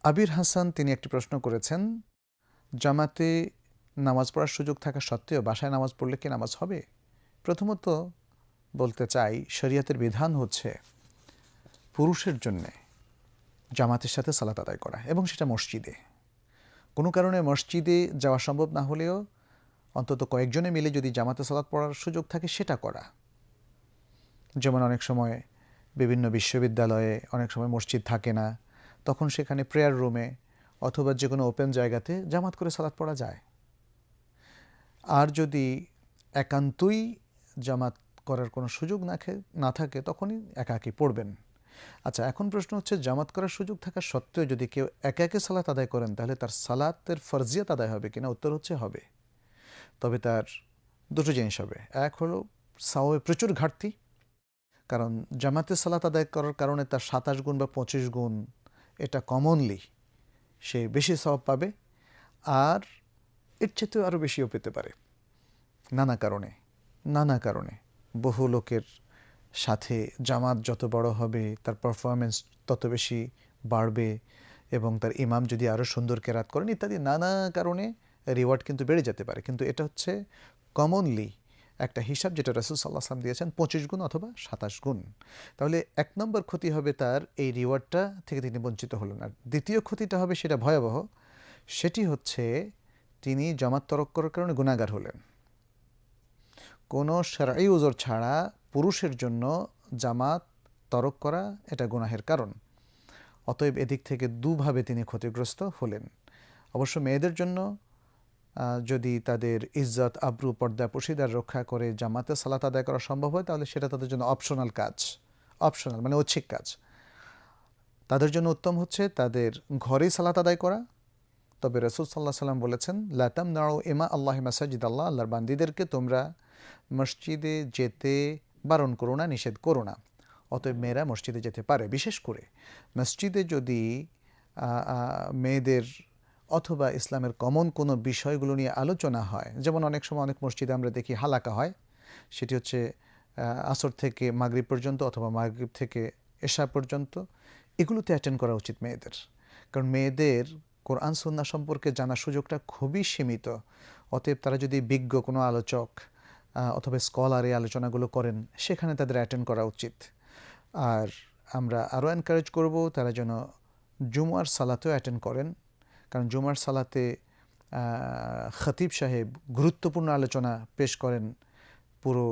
আবির হাসান তিনি একটি প্রশ্ন করেছেন, জামাতে নামাজ পড়ার সুযোগ থাকা সত্ত্বেও বাসায় নামাজ পড়লে কি নামাজ হবে? প্রথমত বলতে চাই, শরীয়তের বিধান হচ্ছে পুরুষের জন্যে জামাতের সাথে সালাত আদায় করা, এবং সেটা মসজিদে। কোনো কারণে মসজিদে যাওয়া সম্ভব না হলেও অন্তত কয়েকজনে মিলে যদি জামাতে সালাত পড়ার সুযোগ থাকে সেটা করা। যেমন অনেক সময় বিভিন্ন বিশ্ববিদ্যালয়ে অনেক সময় মসজিদ থাকে না, তখন সেখানে প্রেয়ার রুমে অথবা যে কোনো ওপেন জায়গাতে জামাত করে সালাত পড়া যায়। আর যদি একান্তই জামাত করার কোনো সুযোগ না থাকে তখনই একা একই পড়বেন। আচ্ছা, এখন প্রশ্ন হচ্ছে, জামাত করার সুযোগ থাকা সত্ত্বেও যদি কেউ একা একে সালাত আদায় করেন তাহলে তার সালাতের ফরজিয়াত আদায় হবে কিনা? উত্তর হচ্ছে হবে। তবে তার দুটো জিনিস হবে। এক হলো সাওয়ে প্রচুর ঘাটতি, কারণ জামাতে সালাত আদায় করার কারণে তার ২৭ গুণ বা ২৫ গুণ এটা কমনলি সে বেশি সওয়াব পাবে। আর এর চেয়েতেও আরও বেশিও পেতে পারে নানা কারণে। বহু লোকের সাথে জামাত যত বড় হবে তার পারফরমেন্স তত বেশি বাড়বে, এবং তার ইমাম যদি আরও সুন্দর কেরাত করেন ইত্যাদি নানা কারণে রিওয়ার্ড কিন্তু বেড়ে যেতে পারে। কিন্তু এটা হচ্ছে কমনলি একটা হিসাব যেটা রাসূল সাল্লাল্লাহু আলাইহি ওয়াসাল্লাম দিয়েছেন, ২৫ গুণ অথবা ২৭ গুণ। তাহলে এক নম্বর ক্ষতি হবে তার এই রিওয়ার্ডটা থেকে তিনি বঞ্চিত হলেন। আর দ্বিতীয় ক্ষতিটা হবে সেটা ভয়াবহ, সেটি হচ্ছে তিনি জামাত তরক করার কারণে গুনাহগার হলেন। কোনো শারঈ উযর ছাড়া পুরুষের জন্য জামাত তরক করা এটা গুনাহের কারণ। অতএব এদিক থেকে দুভাবে তিনি ক্ষতিগ্রস্ত হলেন। অবশ্য মেয়েদের জন্য যদি তাদের ইজ্জত, আবরু, পর্দা, পশিদার রক্ষা করে জামাতে সালাত আদায় করা সম্ভব হয় তাহলে সেটা তাদের জন্য অপশনাল কাজ, অপশনাল মানে ঐচ্ছিক কাজ। তাদের জন্য উত্তম হচ্ছে তাদের ঘরেই সালাত আদায় করা। তবে রাসূল সাল্লাল্লাহু আলাইহি ওয়াসাল্লাম বলেছেন, লা তামনাউ ইমা আল্লাহি মাসাজিদ আল্লাহ, আল্লাহর বান্দীদেরকে তোমরা মসজিদে যেতে বারণ করো না, নিষেধ করো না। অতএব মেয়েরা মসজিদে যেতে পারে। বিশেষ করে মসজিদে যদি মেয়েদের অথবা ইসলামের কমন কোনো বিষয়গুলো নিয়ে আলোচনা হয়, যেমন অনেক সময় অনেক মসজিদে আমরা দেখি হালাকা হয়, সেটি হচ্ছে আসর থেকে মাগরিব পর্যন্ত অথবা মাগরিব থেকে এশা পর্যন্ত। এগুলোতে অ্যাটেন্ড করা উচিত মেয়েদের, কারণ মেয়েদের কোরআন সুন্নাহ সম্পর্কে জানার সুযোগটা খুবই সীমিত। অতএব তারা যদি বিজ্ঞ কোনো আলোচক অথবা স্কলার এই আলোচনাগুলো করেন সেখানে তাদের অ্যাটেন্ড করা উচিত। আর আমরা আরও এনকারেজ করব তারা যেন জুমার সালাতেও অ্যাটেন্ড করেন, কারণ জুমার সালাতে খতিব সাহেব গুরুত্বপূর্ণ আলোচনা পেশ করেন। পুরো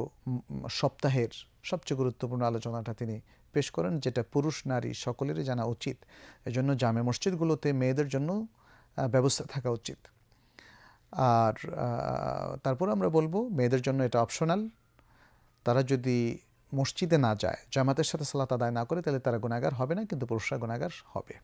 সপ্তাহের সবচেয়ে গুরুত্বপূর্ণ আলোচনাটা তিনি পেশ করেন, যেটা পুরুষ নারী সকলেরই জানা উচিত। এজন্য জামে মসজিদগুলোতে মেয়েদের জন্য ব্যবস্থা থাকা উচিত। আর তারপর আমরা বলবো মেয়েদের জন্য এটা অপশনাল। তারা যদি মসজিদে না যায়, জামাতের সাথে সালাত আদায় না করে, তাহলে তারা গুনাহগার হবে না, কিন্তু পুরুষরা গুনাহগার হবে।